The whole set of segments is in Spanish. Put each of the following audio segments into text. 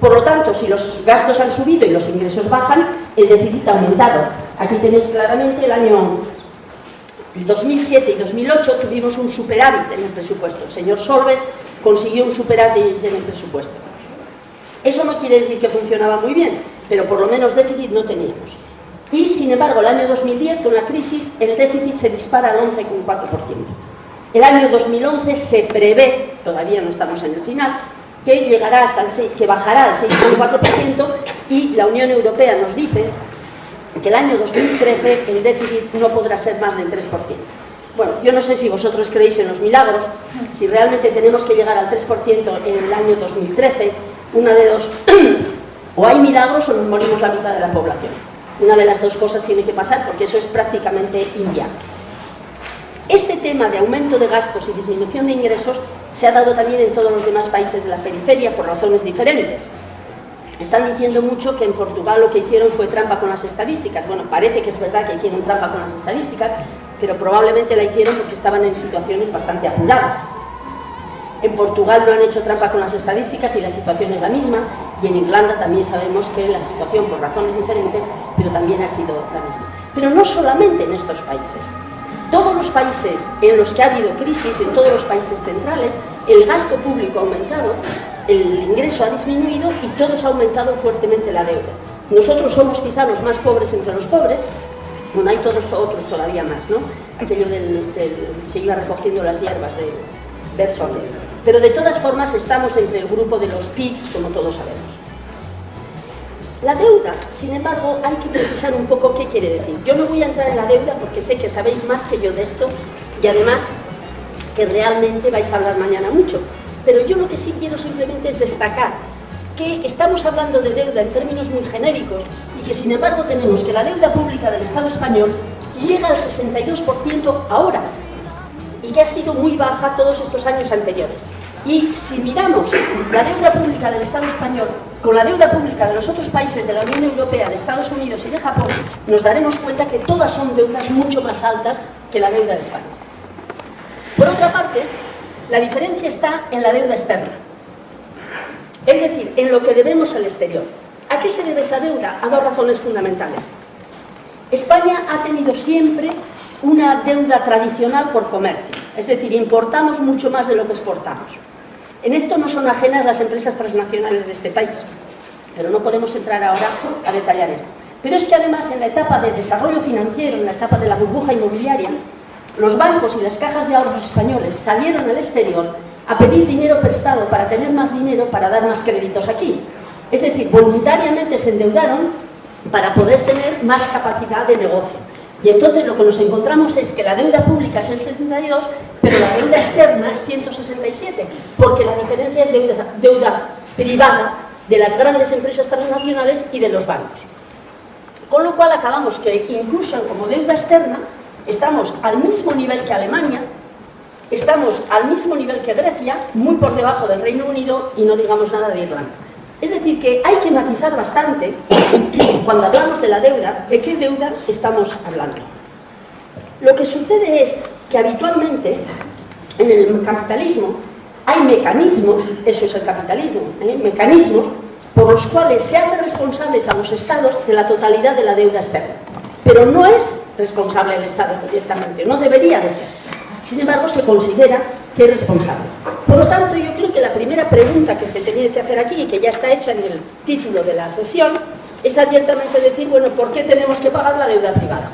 Por lo tanto, si los gastos han subido y los ingresos bajan, el déficit ha aumentado. Aquí tenéis claramente el año 2007 y 2008 tuvimos un superávit en el presupuesto. El señor Solbes consiguió un superávit en el presupuesto. Eso no quiere decir que funcionaba muy bien, pero por lo menos déficit no teníamos. Y, sin embargo, el año 2010, con la crisis, el déficit se dispara al 11,4%. El año 2011 se prevé, todavía no estamos en el final, que llegará hasta que bajará al 6,4%, y la Unión Europea nos dice que el año 2013 el déficit no podrá ser más del 3%. Bueno, yo no sé si vosotros creéis en los milagros, si realmente tenemos que llegar al 3% en el año 2013, una de dos, o hay milagros o nos morimos la mitad de la población. Una de las dos cosas tiene que pasar, porque eso es prácticamente inviable. Este tema de aumento de gastos y disminución de ingresos se ha dado también en todos los demás países de la periferia por razones diferentes. Están diciendo mucho que en Portugal lo que hicieron fue trampa con las estadísticas. Bueno, parece que es verdad que hicieron trampa con las estadísticas, pero probablemente la hicieron porque estaban en situaciones bastante apuradas. En Portugal no han hecho trampa con las estadísticas y la situación es la misma, y en Irlanda también sabemos que la situación, por razones diferentes, pero también ha sido la misma. Pero no solamente en estos países. Todos los países en los que ha habido crisis, en todos los países centrales, el gasto público ha aumentado, el ingreso ha disminuido y todos ha aumentado fuertemente la deuda. Nosotros somos quizá los más pobres entre los pobres, bueno, hay todos otros todavía más, ¿no? Aquello que iba recogiendo las hierbas de Bersole. Pero de todas formas estamos entre el grupo de los PIGS, como todos sabemos. La deuda, sin embargo, hay que precisar un poco qué quiere decir. Yo no voy a entrar en la deuda porque sé que sabéis más que yo de esto y además que realmente vais a hablar mañana mucho. Pero yo lo que sí quiero simplemente es destacar que estamos hablando de deuda en términos muy genéricos y que sin embargo tenemos que la deuda pública del Estado español llega al 62% ahora y que ha sido muy baja todos estos años anteriores. Y si miramos la deuda pública del Estado español con la deuda pública de los otros países de la Unión Europea, de Estados Unidos y de Japón, nos daremos cuenta que todas son deudas mucho más altas que la deuda de España. Por otra parte, la diferencia está en la deuda externa, es decir, en lo que debemos al exterior. ¿A qué se debe esa deuda? A dos razones fundamentales. España ha tenido siempre una deuda tradicional por comercio, es decir, importamos mucho más de lo que exportamos. En esto no son ajenas las empresas transnacionales de este país, pero no podemos entrar ahora a detallar esto. Pero es que además en la etapa de desarrollo financiero, en la etapa de la burbuja inmobiliaria, los bancos y las cajas de ahorros españoles salieron al exterior a pedir dinero prestado para tener más dinero para dar más créditos aquí. Es decir, voluntariamente se endeudaron para poder tener más capacidad de negocio. Y entonces lo que nos encontramos es que la deuda pública es el 62, pero la deuda externa es 167, porque la diferencia es deuda privada de las grandes empresas transnacionales y de los bancos. Con lo cual acabamos que incluso como deuda externa estamos al mismo nivel que Alemania, estamos al mismo nivel que Grecia, muy por debajo del Reino Unido y no digamos nada de Irlanda. Es decir, que hay que matizar bastante cuando hablamos de la deuda, de qué deuda estamos hablando. Lo que sucede es que habitualmente en el capitalismo hay mecanismos, eso es el capitalismo, mecanismos por los cuales se hace responsables a los estados de la totalidad de la deuda externa. Pero no es responsable el Estado directamente, no debería de ser. Sin embargo, se considera que es responsable. Por lo tanto, yo creo que la primera pregunta que se tenía que hacer aquí, y que ya está hecha en el título de la sesión, es abiertamente decir, bueno, ¿por qué tenemos que pagar la deuda privada?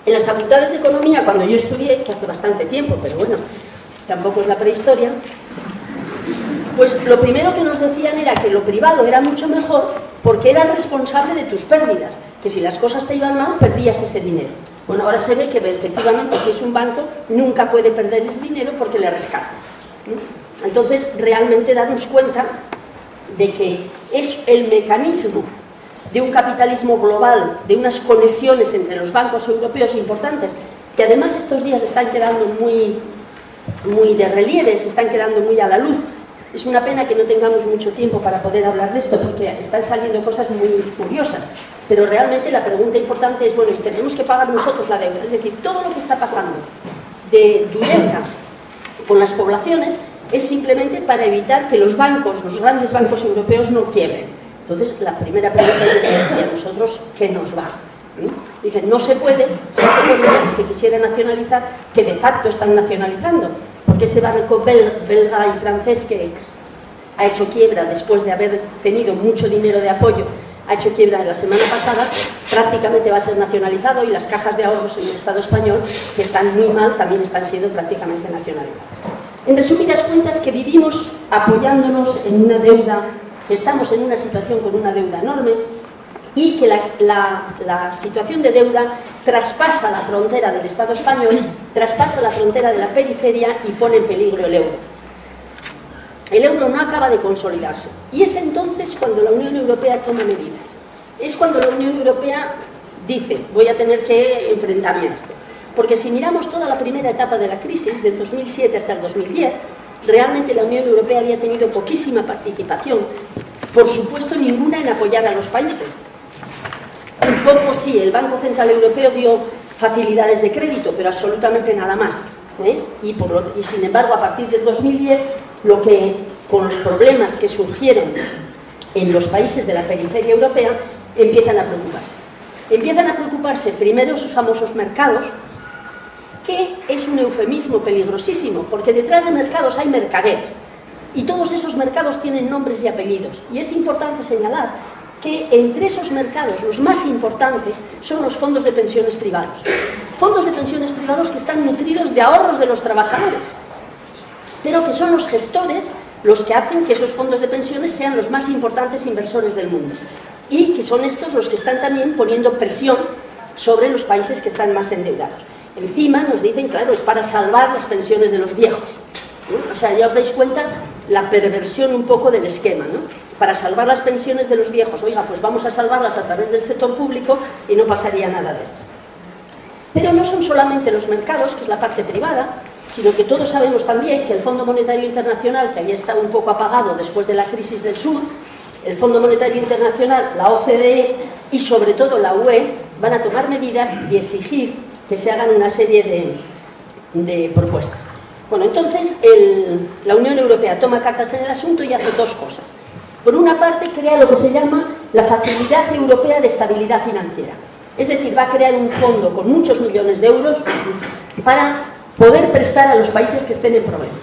En las facultades de Economía, cuando yo estudié, que hace bastante tiempo, pero bueno, tampoco es la prehistoria, pues lo primero que nos decían era que lo privado era mucho mejor porque eras responsable de tus pérdidas, que si las cosas te iban mal, perdías ese dinero. Bueno, ahora se ve que efectivamente si es un banco nunca puede perder ese dinero porque le rescatan. Entonces, realmente darnos cuenta de que es el mecanismo de un capitalismo global, de unas conexiones entre los bancos europeos importantes, que además estos días están quedando muy de relieve, se están quedando muy a la luz. Es una pena que no tengamos mucho tiempo para poder hablar de esto, porque están saliendo cosas muy curiosas. Pero realmente la pregunta importante es, bueno, ¿tenemos que pagar nosotros la deuda? Es decir, todo lo que está pasando de dureza con las poblaciones es simplemente para evitar que los bancos, los grandes bancos europeos, no quiebren. Entonces, la primera pregunta es ¿y a nosotros qué nos va? Dicen, no se puede, sí se podría si se quisiera nacionalizar, que de facto están nacionalizando, porque este banco belga y francés que ha hecho quiebra después de haber tenido mucho dinero de apoyo, ha hecho quiebra la semana pasada, prácticamente va a ser nacionalizado, y las cajas de ahorros en el Estado español, que están muy mal, también están siendo prácticamente nacionalizadas. En resumidas cuentas, que vivimos apoyándonos en una deuda, que estamos en una situación con una deuda enorme, y que la situación de deuda traspasa la frontera del Estado español, traspasa la frontera de la periferia y pone en peligro el euro. El euro no acaba de consolidarse, y es entonces cuando la Unión Europea toma medidas. Es cuando la Unión Europea dice, voy a tener que enfrentarme a esto. Porque si miramos toda la primera etapa de la crisis, del 2007 hasta el 2010, realmente la Unión Europea había tenido poquísima participación, por supuesto ninguna en apoyar a los países. Un poco sí, el Banco Central Europeo dio facilidades de crédito, pero absolutamente nada más. Y sin embargo, a partir del 2010, con los problemas que surgieron en los países de la periferia europea, empiezan a preocuparse. Empiezan a preocuparse primero esos famosos mercados, que es un eufemismo peligrosísimo, porque detrás de mercados hay mercaderes, y todos esos mercados tienen nombres y apellidos. Y es importante señalar que entre esos mercados los más importantes son los fondos de pensiones privados. Fondos de pensiones privados que están nutridos de ahorros de los trabajadores, pero que son los gestores los que hacen que esos fondos de pensiones sean los más importantes inversores del mundo. Y que son estos los que están también poniendo presión sobre los países que están más endeudados. Encima nos dicen, claro, es para salvar las pensiones de los viejos, ¿no? O sea, ya os dais cuenta la perversión un poco del esquema, ¿no? Para salvar las pensiones de los viejos, oiga, pues vamos a salvarlas a través del sector público y no pasaría nada de esto. Pero no son solamente los mercados, que es la parte privada, sino que todos sabemos también que el Fondo Monetario Internacional, que había estado un poco apagado después de la crisis del sur, el Fondo Monetario Internacional, la OCDE y sobre todo la UE van a tomar medidas y exigir que se hagan una serie de propuestas. Bueno, entonces la Unión Europea toma cartas en el asunto y hace dos cosas. Por una parte, crea lo que se llama la Facilidad Europea de Estabilidad Financiera. Es decir, va a crear un fondo con muchos millones de euros para poder prestar a los países que estén en problemas.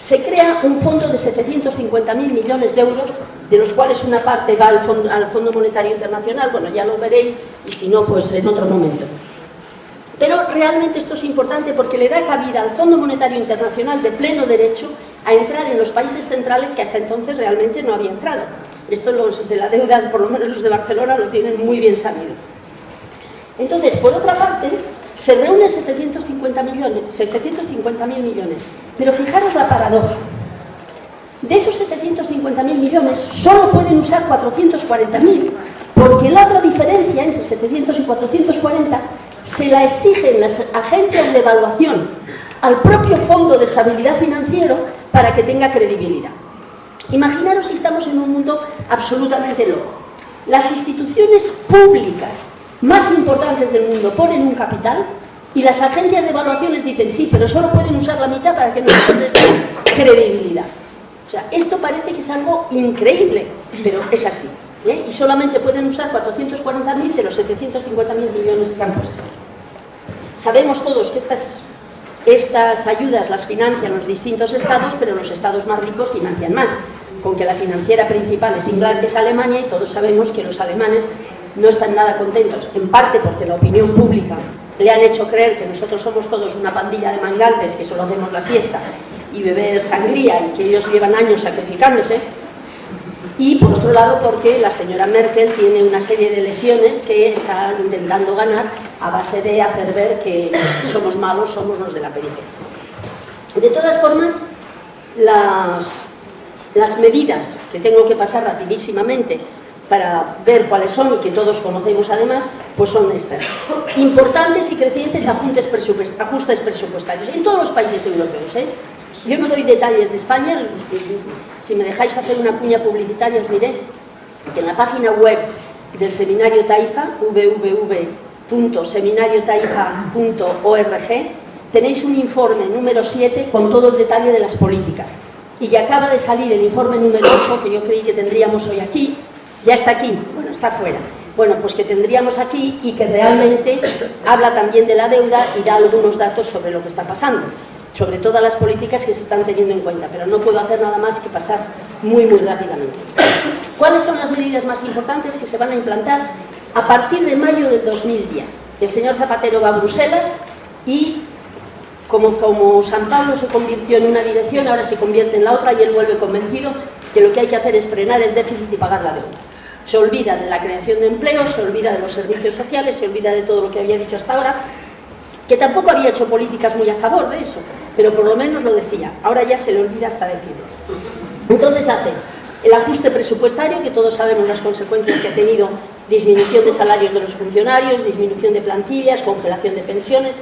Se crea un fondo de 750.000 millones de euros, de los cuales una parte va al Fondo Monetario Internacional, bueno, ya lo veréis, y si no, pues en otro momento. Pero realmente esto es importante porque le da cabida al Fondo Monetario Internacional de pleno derecho a entrar en los países centrales que hasta entonces realmente no había entrado. Esto los de la deuda, por lo menos los de Barcelona, lo tienen muy bien sabido. Entonces, por otra parte, se reúnen 750.000 millones. Pero fijaros la paradoja. De esos 750.000 millones, solo pueden usar 440.000, porque la otra diferencia entre 700 y 440 se la exigen las agencias de evaluación al propio Fondo de Estabilidad Financiero para que tenga credibilidad. Imaginaros si estamos en un mundo absolutamente loco. Las instituciones públicas más importantes del mundo ponen un capital y las agencias de evaluación les dicen sí, pero solo pueden usar la mitad para que nosotros les demos credibilidad. O sea, esto parece que es algo increíble, pero es así. Y solamente pueden usar 440.000 de los 750.000 millones que han puesto. Sabemos todos que estas ayudas las financian los distintos estados, pero los estados más ricos financian más, con que la financiera principal es Alemania, y todos sabemos que los alemanes no están nada contentos, en parte porque la opinión pública le han hecho creer que nosotros somos todos una pandilla de mangantes que solo hacemos la siesta y beber sangría y que ellos llevan años sacrificándose, y por otro lado porque la señora Merkel tiene una serie de elecciones que está intentando ganar a base de hacer ver que los que somos malos somos los de la periferia. De todas formas, las medidas que tengo que pasar rapidísimamente para ver cuáles son y que todos conocemos además, pues son estas. Importantes y crecientes ajustes presupuestarios en todos los países europeos, ¿eh? Yo no doy detalles de España, si me dejáis hacer una cuña publicitaria os diré que en la página web del Seminario Taifa, www.seminariotaifa.org, tenéis un informe número 7 con todo el detalle de las políticas. y que acaba de salir el informe número 8, que yo creí que tendríamos hoy aquí, ya está aquí, bueno, está fuera. Bueno, pues que tendríamos aquí y que realmente habla también de la deuda y da algunos datos sobre lo que está pasando, sobre todas las políticas que se están teniendo en cuenta, pero no puedo hacer nada más que pasar muy rápidamente. ¿Cuáles son las medidas más importantes que se van a implantar a partir de mayo del 2010? El señor Zapatero va a Bruselas y como San Pablo se convirtió en una dirección, ahora se convierte en la otra y él vuelve convencido que lo que hay que hacer es frenar el déficit y pagar la deuda. Se olvida de la creación de empleo, se olvida de los servicios sociales, se olvida de todo lo que había dicho hasta ahora, que tampoco había hecho políticas muy a favor de eso, pero por lo menos lo decía. Ahora ya se le olvida hasta decirlo. Entonces hace el ajuste presupuestario, que todos sabemos las consecuencias que ha tenido: disminución de salarios de los funcionarios, disminución de plantillas, congelación de pensiones.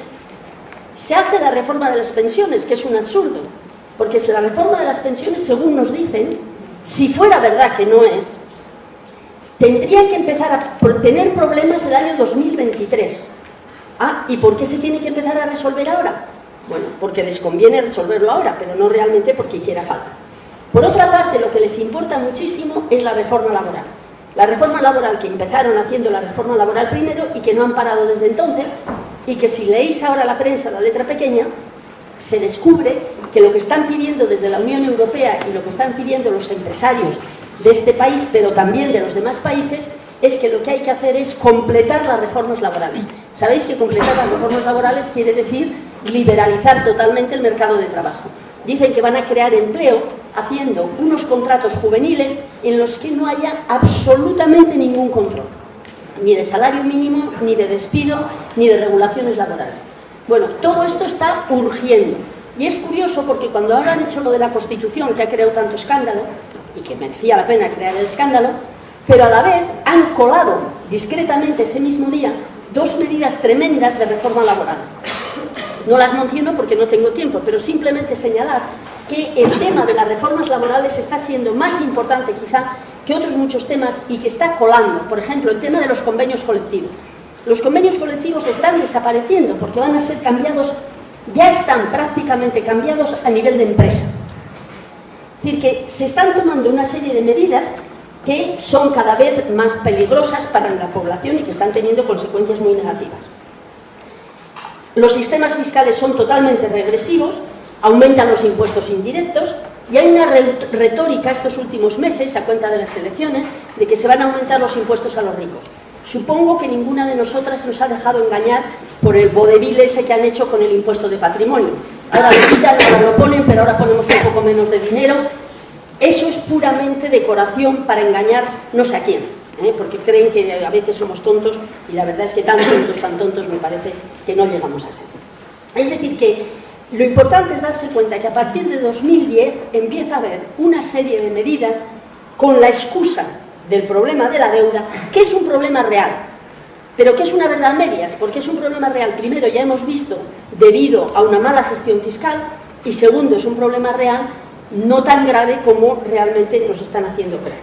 Se hace la reforma de las pensiones, que es un absurdo, porque si la reforma de las pensiones, según nos dicen, si fuera verdad que no es, tendrían que empezar a tener problemas el año 2023. Ah, ¿y por qué se tiene que empezar a resolver ahora? Bueno, porque les conviene resolverlo ahora, pero no realmente porque hiciera falta. Por otra parte, lo que les importa muchísimo es la reforma laboral. La reforma laboral, que empezaron haciendo la reforma laboral primero y que no han parado desde entonces, y que si leéis ahora la prensa, la letra pequeña, se descubre que lo que están pidiendo desde la Unión Europea y lo que están pidiendo los empresarios de este país, pero también de los demás países, es que lo que hay que hacer es completar las reformas laborales. Sabéis que completar las reformas laborales quiere decir liberalizar totalmente el mercado de trabajo. Dicen que van a crear empleo haciendo unos contratos juveniles en los que no haya absolutamente ningún control, ni de salario mínimo, ni de despido, ni de regulaciones laborales. Bueno, todo esto está urgiendo. Y es curioso porque cuando ahora han hecho lo de la Constitución, que ha creado tanto escándalo, y que merecía la pena crear el escándalo, pero a la vez han colado discretamente ese mismo día dos medidas tremendas de reforma laboral. No las menciono porque no tengo tiempo, pero simplemente señalar que el tema de las reformas laborales está siendo más importante quizá que otros muchos temas y que está colando. Por ejemplo, el tema de los convenios colectivos. Los convenios colectivos están desapareciendo porque van a ser cambiados, ya están prácticamente cambiados a nivel de empresa. Es decir, que se están tomando una serie de medidas que son cada vez más peligrosas para la población y que están teniendo consecuencias muy negativas. Los sistemas fiscales son totalmente regresivos, aumentan los impuestos indirectos y hay una retórica estos últimos meses, a cuenta de las elecciones, de que se van a aumentar los impuestos a los ricos. Supongo que ninguna de nosotras nos ha dejado engañar por el vodevil ese que han hecho con el impuesto de patrimonio. Ahora lo quitan, ahora lo ponen, pero ahora ponemos un poco menos de dinero. Eso es puramente decoración para engañar no sé a quién, porque creen que a veces somos tontos y la verdad es que tan tontos me parece que no llegamos a ser. Es decir, que lo importante es darse cuenta que a partir de 2010 empieza a haber una serie de medidas con la excusa del problema de la deuda, que es un problema real, pero que es una verdad a medias, porque es un problema real. Primero, ya hemos visto, debido a una mala gestión fiscal, y segundo, es un problema real no tan grave como realmente nos están haciendo creer.